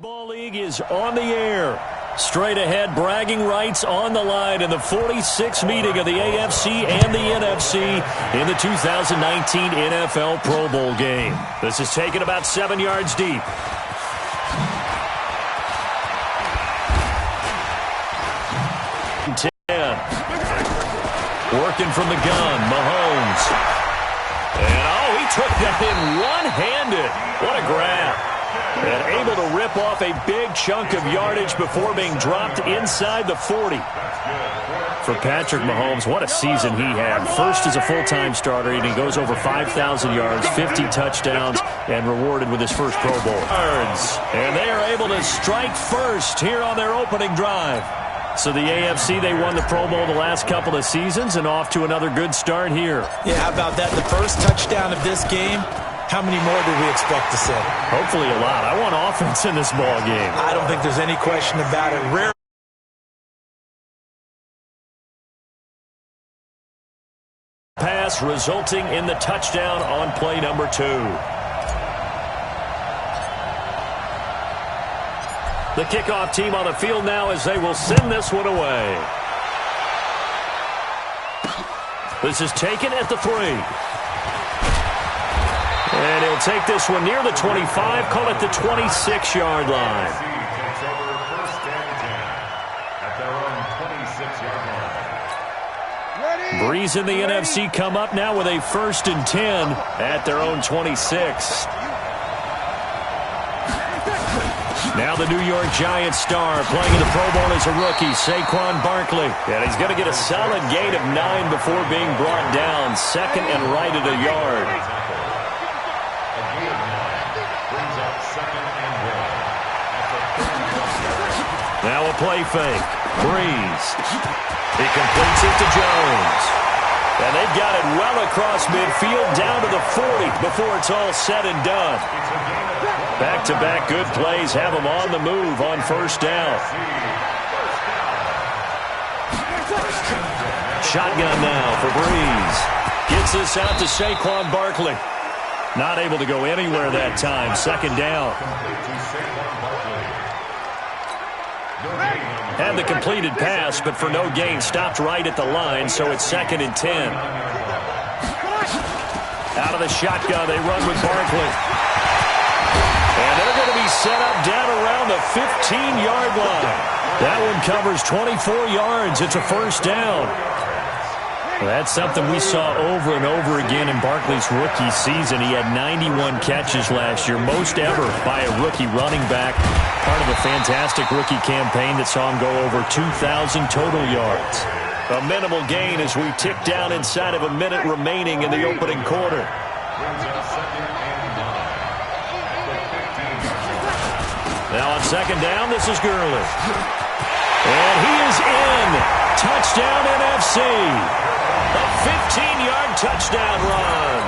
Football League is on the air. Straight ahead, bragging rights on the line in the 46th meeting of the AFC and the NFC in the 2019 NFL Pro Bowl game. This is taken about 7 yards deep. Working from the gun, Mahomes. And, he took that in one-handed. What a grab. And able to rip off a big chunk of yardage before being dropped inside the 40. For Patrick Mahomes, what a season he had. First as a full-time starter, and he goes over 5,000 yards, 50 touchdowns, and rewarded with his first Pro Bowl. And they are able to strike first here on their opening drive. So the AFC, they won the Pro Bowl the last couple of seasons and off to another good start here. Yeah, how about that? The first touchdown of this game, how many more do we expect to see? Hopefully a lot. I want offense in this ball game. I don't think there's any question about it. Rare pass resulting in the touchdown on play number 2. The kickoff team on the field now as they will send this one away. This is taken at the 3. And he'll take this one near the 25, call it the 26-yard line. Breeze in the NFC come up now with a 1st and 10 at their own 26. Now the New York Giants star playing in the Pro Bowl as a rookie, Saquon Barkley. And he's going to get a solid gain of 9 before being brought down. 2nd and right at a yard. Now a play fake. Breeze. He completes it to Jones. And they've got it well across midfield down to the 40 before it's all said and done. Back-to-back good plays have them on the move on 1st down. Shotgun now for Breeze. Gets this out to Saquon Barkley. Not able to go anywhere that time. 2nd down. Had the completed pass, but for no gain. Stopped right at the line, so it's 2nd and 10. Out of the shotgun, they run with Barkley. And they're going to be set up down around the 15-yard line. That one covers 24 yards. It's a 1st down. Well, that's something we saw over and over again in Barkley's rookie season. He had 91 catches last year, most ever by a rookie running back. Part of a fantastic rookie campaign that saw him go over 2,000 total yards. A minimal gain as we tick down inside of a minute remaining in the opening quarter. Now on 2nd down, this is Gurley. And he is in. Touchdown NFC. A 15-yard touchdown run.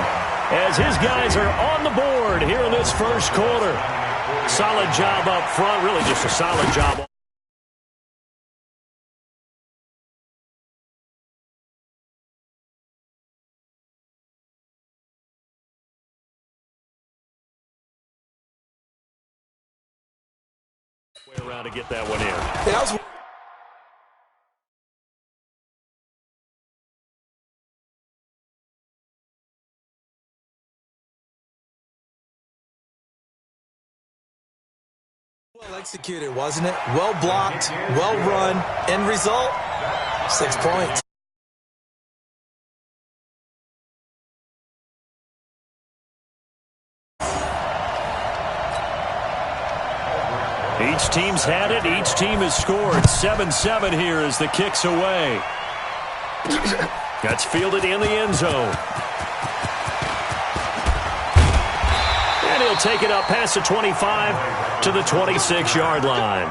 As his guys are on the board here in this 1st quarter. Solid job up front. Really just a solid job. Way around to get that one in. Well executed, wasn't it? Well blocked, well run. End result, 6 points. Each team's had it. Each team has scored. 7-7 here as the kick's away. That's fielded in the end zone. And he'll take it up past the 25 to the 26-yard line.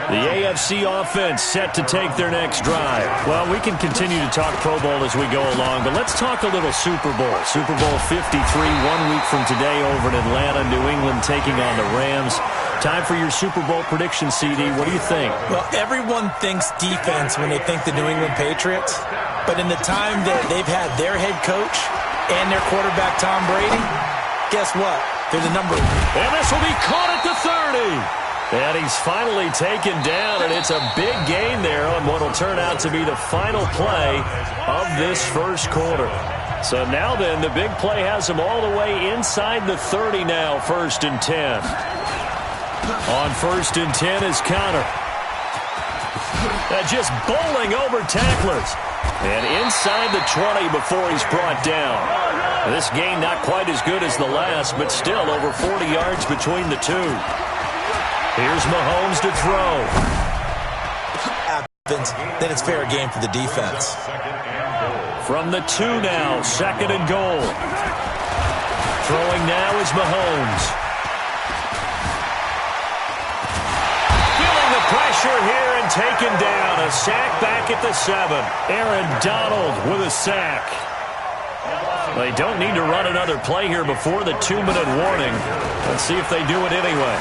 The AFC offense set to take their next drive. Well, we can continue to talk Pro Bowl as we go along, but let's talk a little Super Bowl. Super Bowl 53, 1 week from today over in Atlanta, New England taking on the Rams. Time for your Super Bowl prediction, CD. What do you think? Well, everyone thinks defense when they think the New England Patriots, but in the time that they've had their head coach and their quarterback Tom Brady, guess what? They're the number. And this will be caught at the 30. And he's finally taken down, and it's a big gain there on what will turn out to be the final play of this first quarter. So now then, the big play has him all the way inside the 30 now, 1st and 10. On 1st and 10 is Connor. Just bowling over tacklers. And inside the 20 before he's brought down. This gain not quite as good as the last, but still over 40 yards between the two. Here's Mahomes to throw. Then it's fair game for the defense. From the 2 now, 2nd and goal. Throwing now is Mahomes. Feeling the pressure here and taken down. A sack back at the 7. Aaron Donald with a sack. They don't need to run another play here before the 2-minute warning. Let's see if they do it anyway.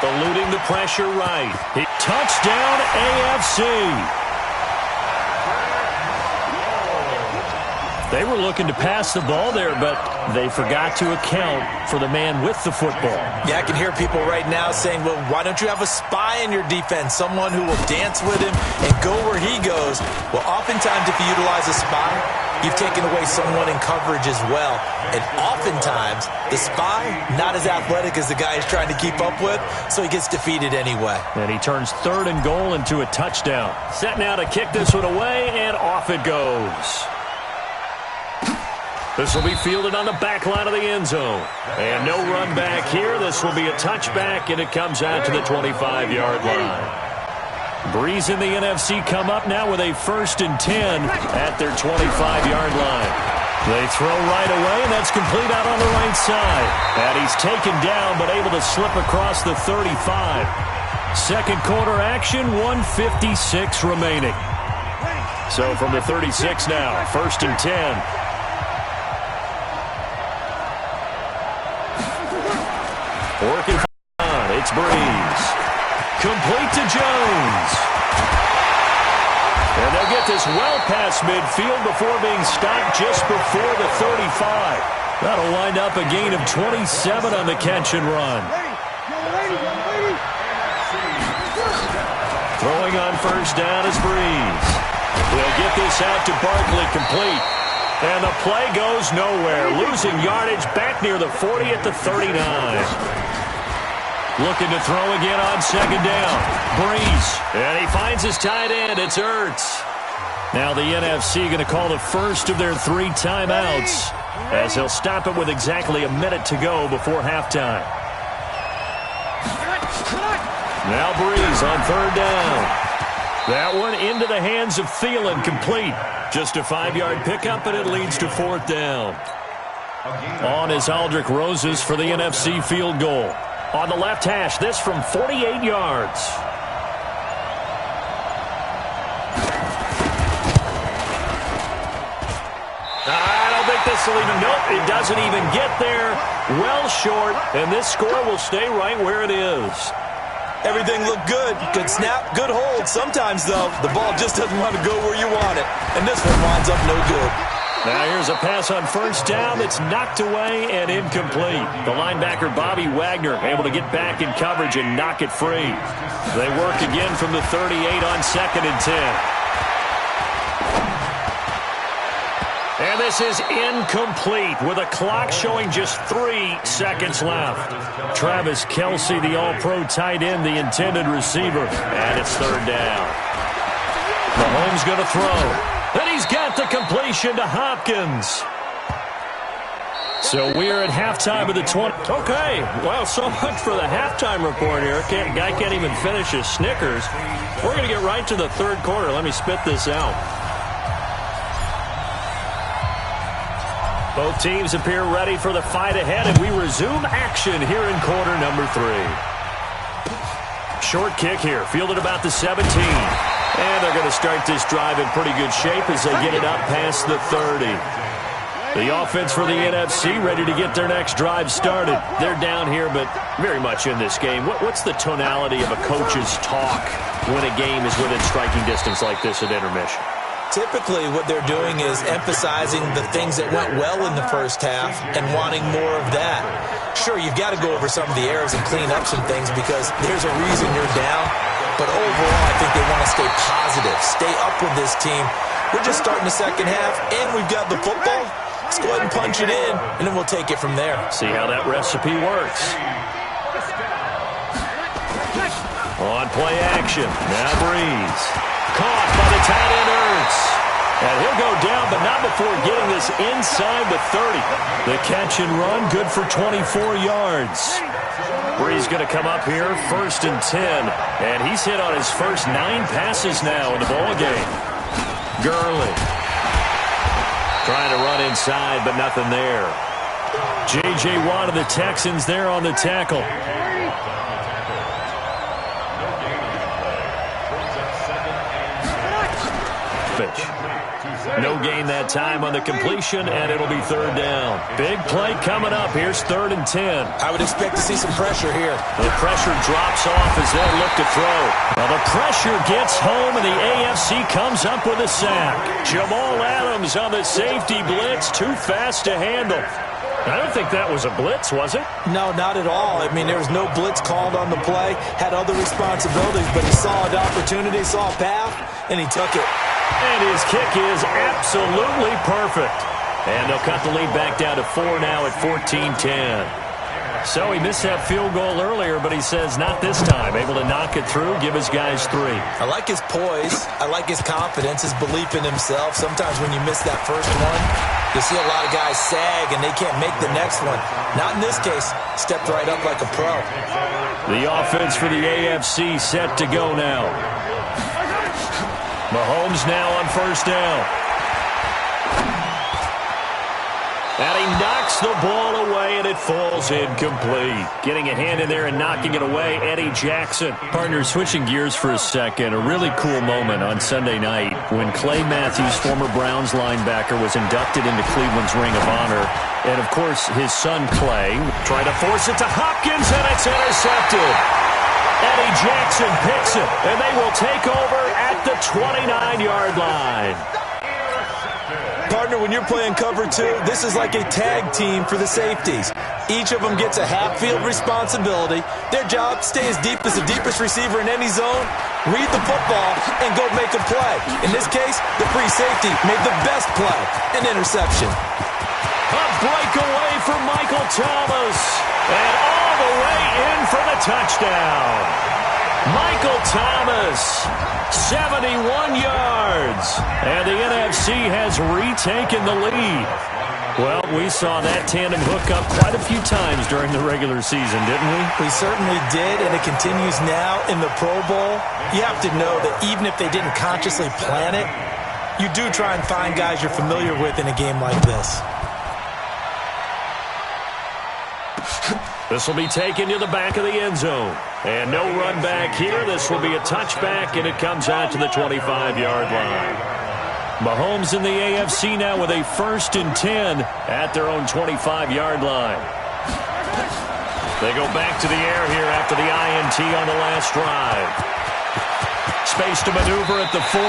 Eluding the pressure right. Touchdown AFC. They were looking to pass the ball there, but they forgot to account for the man with the football. Yeah, I can hear people right now saying, well, why don't you have a spy in your defense, someone who will dance with him and go where he goes? Well, oftentimes if you utilize a spy, you've taken away someone in coverage as well. And oftentimes, the spy, not as athletic as the guy he's trying to keep up with, so he gets defeated anyway. And he turns 3rd and goal into a touchdown. Set now to kick this one away, and off it goes. This will be fielded on the back line of the end zone. And no run back here. This will be a touchback, and it comes out to the 25-yard line. Breeze in the NFC come up now with a 1st and 10 at their 25-yard line. They throw right away, and that's complete out on the right side. And he's taken down, but able to slip across the 35. Second quarter action, 1:56 remaining. So from the 36 now, 1st and 10. Working on, it's Breeze. Complete to Jones. And they'll get this well past midfield before being stopped just before the 35. That'll wind up a gain of 27 on the catch and run. Throwing on 1st down is Breeze. They'll get this out to Barkley complete. And the play goes nowhere. Losing yardage back near the 40 at the 39. Looking to throw again on 2nd down. Breeze. And he finds his tight end. It's Ertz. Now the NFC going to call the first of their 3 timeouts as they'll stop it with exactly a minute to go before halftime. Now Breeze on 3rd down. That one into the hands of Thielen, complete. Just a 5-yard pickup, and it leads to 4th down. On is Aldrick Roses for the NFC field goal. On the left hash, this from 48 yards. I don't think this will even, nope, it doesn't even get there. Well short, and this score will stay right where it is. Everything looked good. Good snap, good hold. Sometimes, though, the ball just doesn't want to go where you want it. And this one winds up no good. Now here's a pass on 1st down that's knocked away and incomplete. The linebacker, Bobby Wagner, able to get back in coverage and knock it free. They work again from the 38 on 2nd and 10. And this is incomplete with a clock showing just 3 seconds left. Travis Kelce, the all-pro tight end, the intended receiver. And it's 3rd down. Mahomes going to throw. And he's got the completion to Hopkins. So we're at halftime of the 20. Okay, well, so much for the halftime report here. Guy can't even finish his Snickers. We're going to get right to the 3rd quarter. Let me spit this out. Both teams appear ready for the fight ahead, and we resume action here in quarter number 3. Short kick here, fielded about the 17. And they're going to start this drive in pretty good shape as they get it up past the 30. The offense for the NFC ready to get their next drive started. They're down here, but very much in this game. What's the tonality of a coach's talk when a game is within striking distance like this at intermission? Typically, what they're doing is emphasizing the things that went well in the first half and wanting more of that. Sure, you've got to go over some of the errors and clean up some things because there's a reason you're down. But overall, I think they want to stay positive, stay up with this team. We're just starting the second half, and we've got the football. Let's go ahead and punch it in, and then we'll take it from there. See how that recipe works. On play action. Now Breeze. Caught by the tight end Ertz. And he'll go down, but not before getting this inside the 30. The catch and run, good for 24 yards. Breeze going to come up here, 1st and 10. And he's hit on his first 9 passes now in the ballgame. Gurley. Trying to run inside, but nothing there. J.J. Watt of the Texans there on the tackle. No gain that time on the completion, and it'll be 3rd down. Big play coming up. Here's 3rd and 10. I would expect to see some pressure here. The pressure drops off as they'll look to throw. Well, the pressure gets home, and the AFC comes up with a sack. Jamal Adams on the safety blitz, too fast to handle. I don't think that was a blitz, was it? No, not at all. I mean, there was no blitz called on the play. Had other responsibilities, but he saw an opportunity, saw a path, and he took it. And his kick is absolutely perfect. And they'll cut the lead back down to 4 now at 14-10. So he missed that field goal earlier, but he says not this time. Able to knock it through, give his guys 3. I like his poise. I like his confidence, his belief in himself. Sometimes when you miss that first one, you see a lot of guys sag and they can't make the next one. Not in this case. Stepped right up like a pro. The offense for the AFC set to go now. Mahomes now on 1st down. And he knocks the ball away, and it falls incomplete. Getting a hand in there and knocking it away, Eddie Jackson. Partner, switching gears for a second, a really cool moment on Sunday night when Clay Matthews, former Browns linebacker, was inducted into Cleveland's Ring of Honor. And, of course, his son, Clay, tried to force it to Hopkins, and it's intercepted. Eddie Jackson picks it, and they will take over at the 29-yard line. Partner, when you're playing cover 2, this is like a tag team for the safeties. Each of them gets a half-field responsibility. Their job, stay as deep as the deepest receiver in any zone, read the football, and go make a play. In this case, the free safety made the best play, an interception. A breakaway for Michael Thomas, and all the way in for the touchdown. Michael Thomas, 71 yards, and the NFC has retaken the lead. Well, we saw that tandem hook up quite a few times during the regular season, didn't we? We certainly did, and it continues now in the Pro Bowl. You have to know that even if they didn't consciously plan it, you do try and find guys you're familiar with in a game like this. This will be taken to the back of the end zone. And no run back here. This will be a touchback, and it comes out to the 25-yard line. Mahomes in the AFC now with a 1st and 10 at their own 25-yard line. They go back to the air here after the INT on the last drive. Space to maneuver at the 40.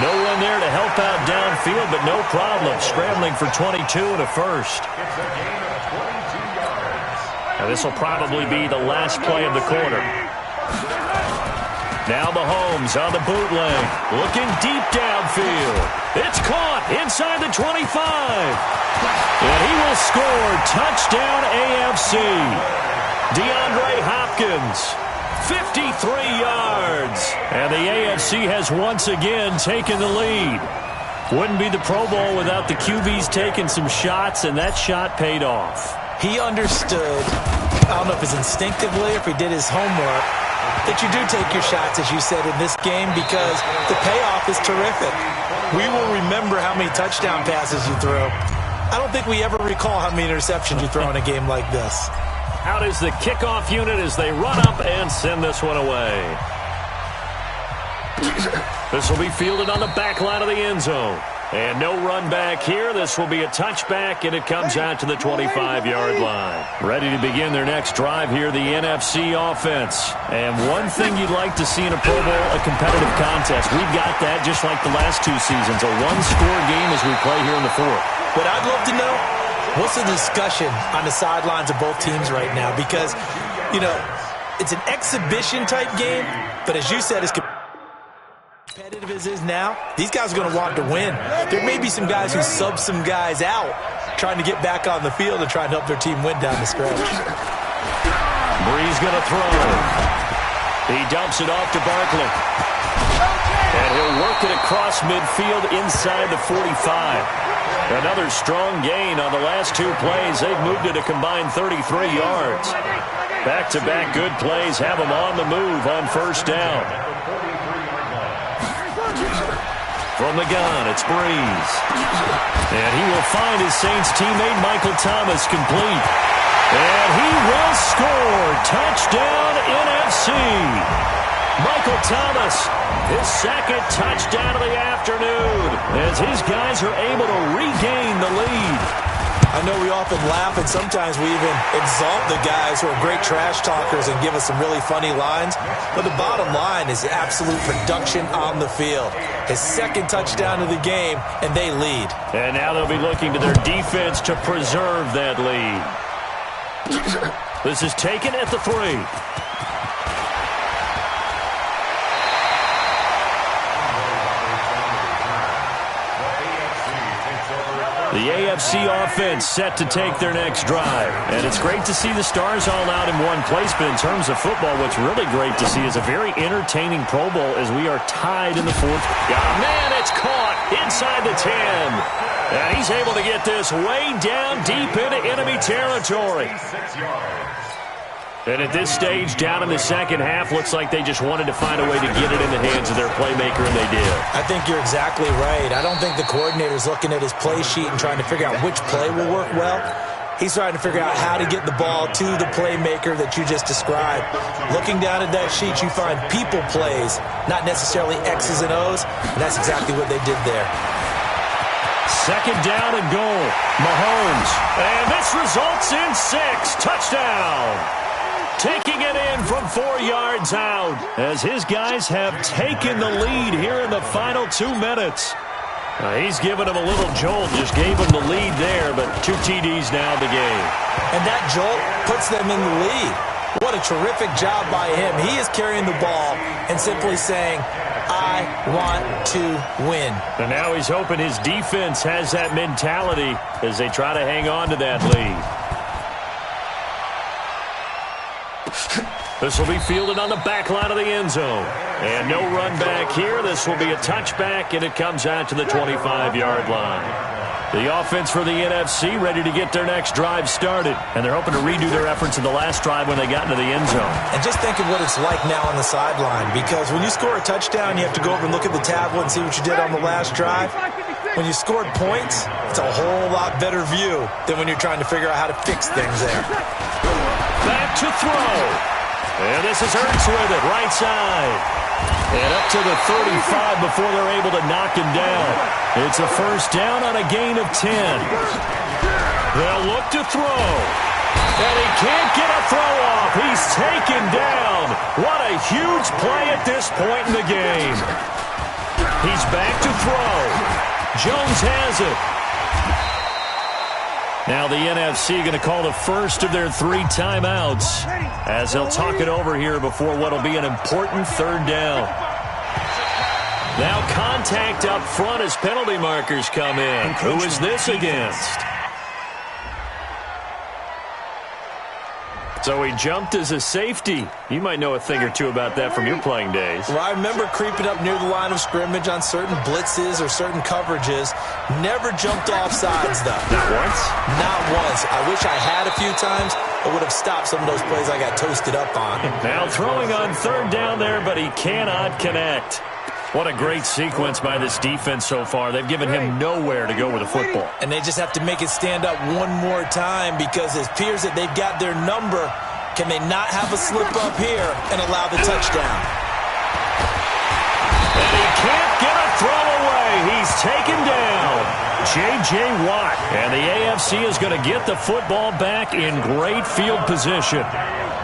No one there to help out downfield, but no problem. Scrambling for 22 and a first. And this will probably be the last play of the quarter. Now Mahomes on the bootleg, looking deep downfield. It's caught inside the 25. And he will score. Touchdown AFC. DeAndre Hopkins, 53 yards. And the AFC has once again taken the lead. Wouldn't be the Pro Bowl without the QBs taking some shots, and that shot paid off. He understood, I don't know if it's instinctively or if he did his homework, that you do take your shots, as you said, in this game because the payoff is terrific. We will remember how many touchdown passes you throw. I don't think we ever recall how many interceptions you throw in a game like this. Out is the kickoff unit as they run up and send this one away. This will be fielded on the back line of the end zone. And no run back here. This will be a touchback, and it comes out to the 25-yard line. Ready to begin their next drive here, the NFC offense. And one thing you'd like to see in a Pro Bowl, a competitive contest. We've got that just like the last 2 seasons, a one-score game as we play here in the 4th. What I'd love to know, What's the discussion on the sidelines of both teams right now? Because, you know, it's an exhibition-type game, but as you said, it's competitive as it is now. These guys are going to want to win. There may be some guys who sub some guys out trying to get back on the field and try and help their team win down the stretch. Bree's going to throw. He dumps it off to Barkley. And he'll work it across midfield inside the 45. Another strong gain on the last two plays. They've moved it a combined 33 yards. Back-to-back good plays have them on the move on first down. From the gun, it's Breeze. And he will find his Saints teammate Michael Thomas complete. And he will score. Touchdown, NFC. Michael Thomas, his second touchdown of the afternoon, as his guys are able to regain the lead. I know we often laugh, and sometimes we even exalt the guys who are great trash talkers and give us some really funny lines. But the bottom line is absolute production on the field. His second touchdown of the game, and they lead. And now they'll be looking to their defense to preserve that lead. This is taken at the 3. The AFC offense set to take their next drive. And it's great to see the stars all out in one place, but in terms of football, what's really great to see is a very entertaining Pro Bowl as we are tied in the 4th. Yeah, man, it's caught inside the 10. And he's able to get this way down deep into enemy territory. And at this stage, down in the second half, looks like they just wanted to find a way to get it in the hands of their playmaker, and they did. I think you're exactly right. I don't think the coordinator's looking at his play sheet and trying to figure out which play will work well. He's trying to figure out how to get the ball to the playmaker that you just described. Looking down at that sheet, you find people plays, not necessarily X's and O's, and that's exactly what they did there. Second down and goal. Mahomes. And this results in 6. Touchdown. Taking it in from 4 yards out as his guys have taken the lead here in the final 2 minutes. He's given him a little jolt, just gave him the lead there, but 2 TDs now in the game. And that jolt puts them in the lead. What a terrific job by him. He is carrying the ball and simply saying, I want to win. And now he's hoping his defense has that mentality as they try to hang on to that lead. This will be fielded on the back line of the end zone. And no run back here. This will be a touchback, and it comes out to the 25-yard line. The offense for the NFC ready to get their next drive started. And they're hoping to redo their efforts in the last drive when they got into the end zone. And just think of what it's like now on the sideline. Because when you score a touchdown, you have to go over and look at the tablet and see what you did on the last drive. When you scored points, it's a whole lot better view than when you're trying to figure out how to fix things there. Back to throw. And this is Ertz with it, right side. And up to the 35 before they're able to knock him down. It's a first down on a gain of 10. They'll look to throw. And he can't get a throw off. He's taken down. What a huge play at this point in the game. He's back to throw. Jones has it. Now the NFC going to call the first of their 3 timeouts as they'll talk it over here before what will be an important third down. Now contact up front as penalty markers come in. Who is this against? So he jumped as a safety. You might know a thing or two about that from your playing days. Well, I remember creeping up near the line of scrimmage on certain blitzes or certain coverages. Never jumped off sides, though. Not once? Not once. I wish I had a few times. It would have stopped some of those plays I got toasted up on. Now throwing on third down there, but he cannot connect. What a great sequence by this defense so far. They've given him nowhere to go with the football. And they just have to make it stand up one more time because it appears that they've got their number. Can they not have a slip up here and allow the touchdown? And he can't get a throw away. He's taken down. J.J. Watt. And the AFC is going to get the football back in great field position.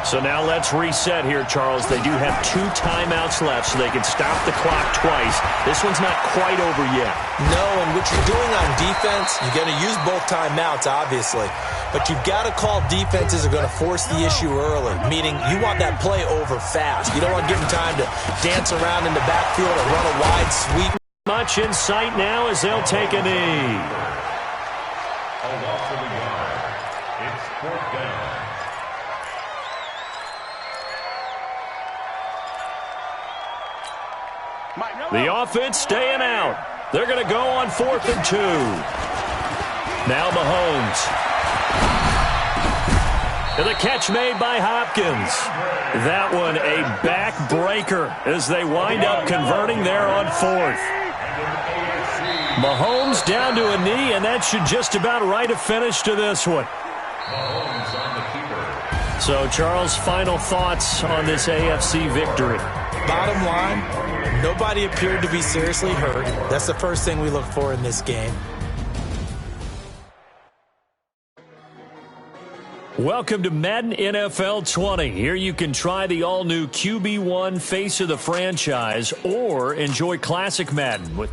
So now let's reset here, Charles. They do have 2 timeouts left, so they can stop the clock twice. This one's not quite over yet. No, and what you're doing on defense, you're going to use both timeouts, obviously. But you've got to call defenses are going to force the issue early, meaning you want that play over fast. You don't want to give them time to dance around in the backfield or run a wide sweep. Much in sight now as they'll take a knee. A loss of a yard. It's 4th down. The offense staying out. They're going to go on 4th and 2. Now Mahomes. And the catch made by Hopkins. That one a backbreaker as they wind up converting there on 4th. Mahomes down to a knee, and that should just about write a finish to this one. So, Charles, final thoughts on this AFC victory. Bottom line, nobody appeared to be seriously hurt. That's the first thing we look for in this game. Welcome to Madden NFL 20. Here you can try the all-new QB1 face of the franchise or enjoy classic Madden with...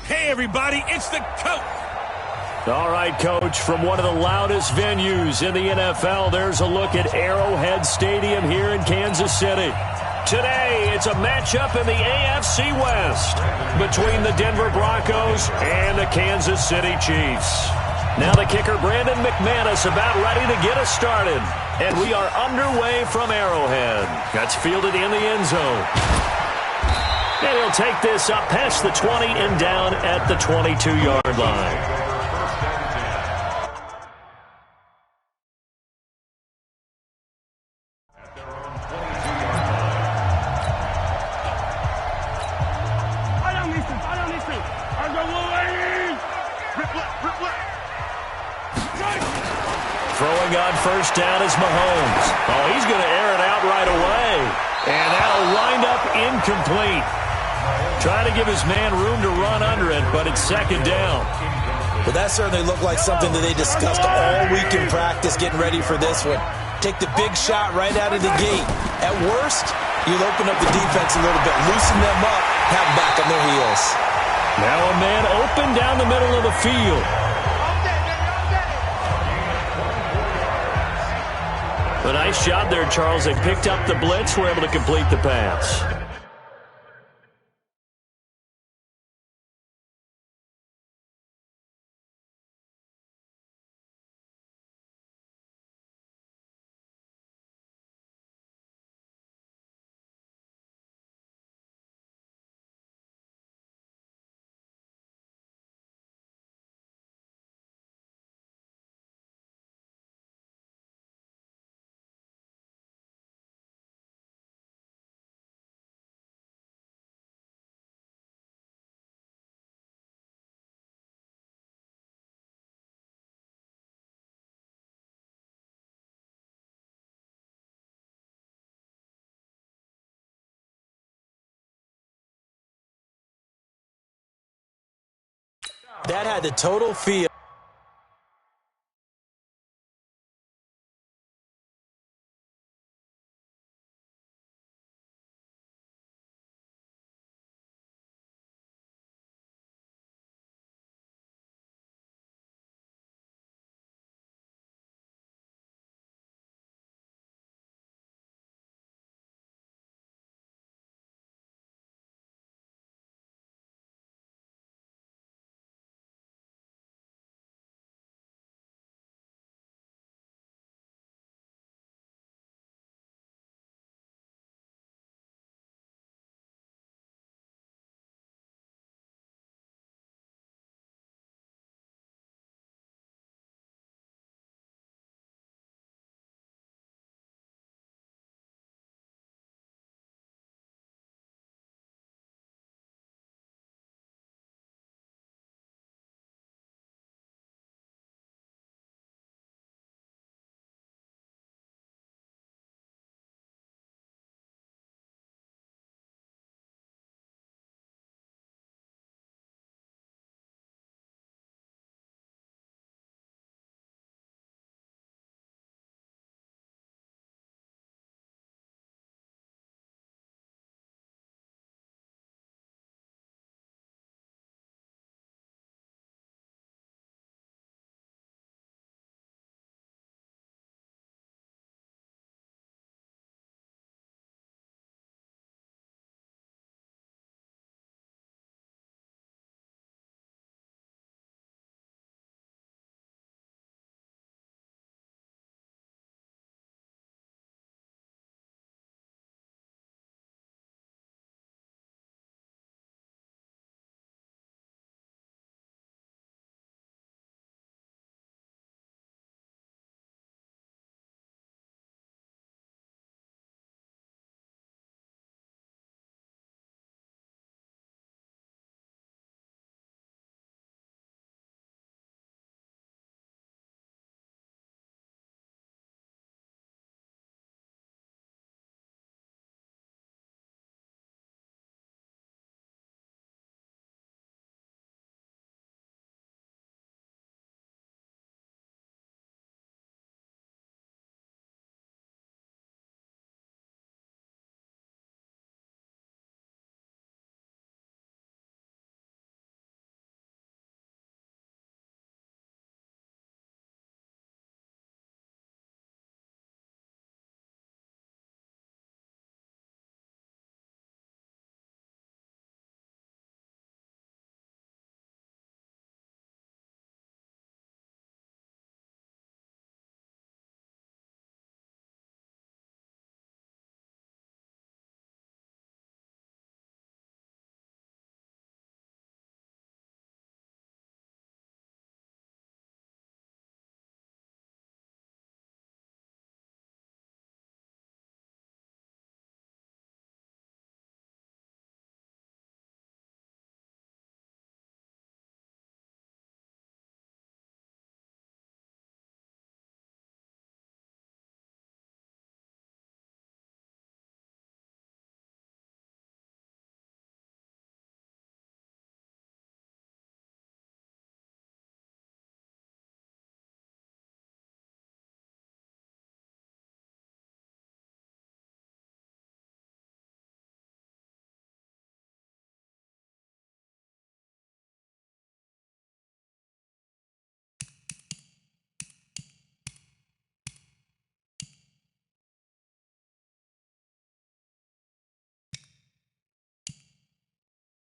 Hey, everybody, it's the coach. All right, Coach, from one of the loudest venues in the NFL, there's a look at Arrowhead Stadium here in Kansas City. Today, it's a matchup in the AFC West between the Denver Broncos and the Kansas City Chiefs. Now the kicker, Brandon McManus, about ready to get us started. And we are underway from Arrowhead. That's fielded in the end zone. And he'll take this up past the 20 and down at the 22-yard line. Throwing on first down is Mahomes. Oh, he's going to air it out right away. And that'll wind up incomplete. Trying to give his man room to run under it, but it's second down. Well, that certainly looked like something that they discussed all week in practice getting ready for this one. Take the big shot right out of the gate. At worst, you'll open up the defense a little bit, loosen them up, have them back on their heels. Now a man open down the middle of the field. A nice job there, Charles. They picked up the blitz, were able to complete the pass. That had the total feel.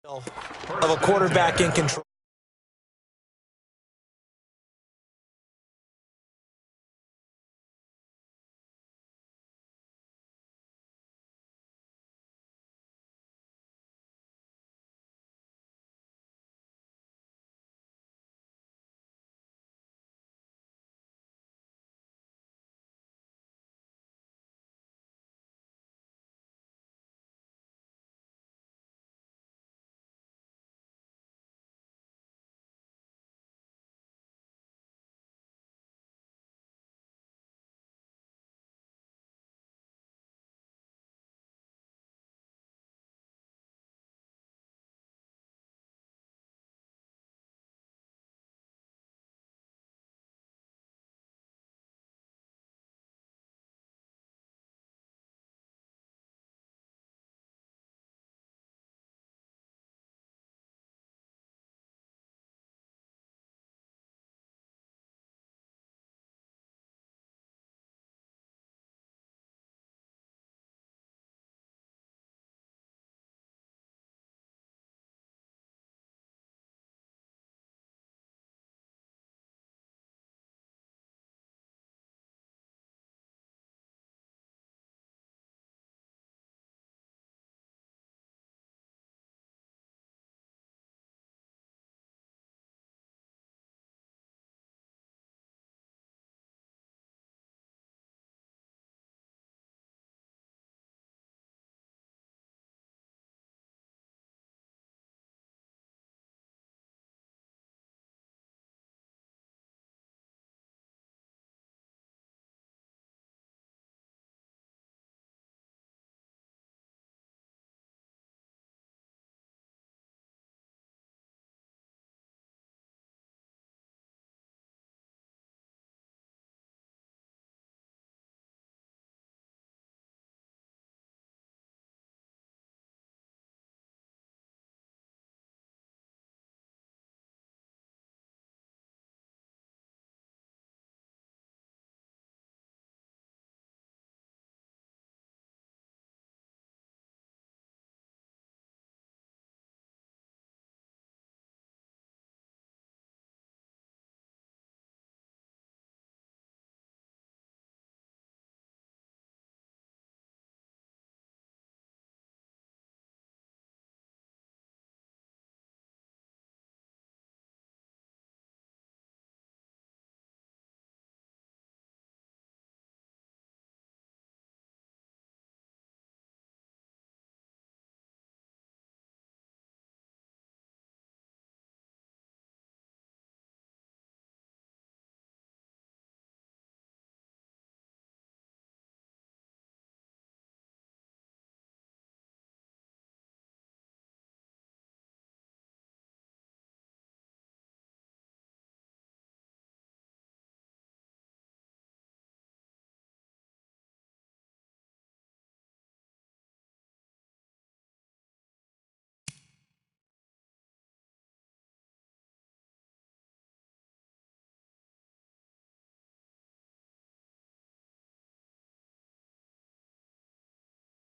Of a quarterback in control.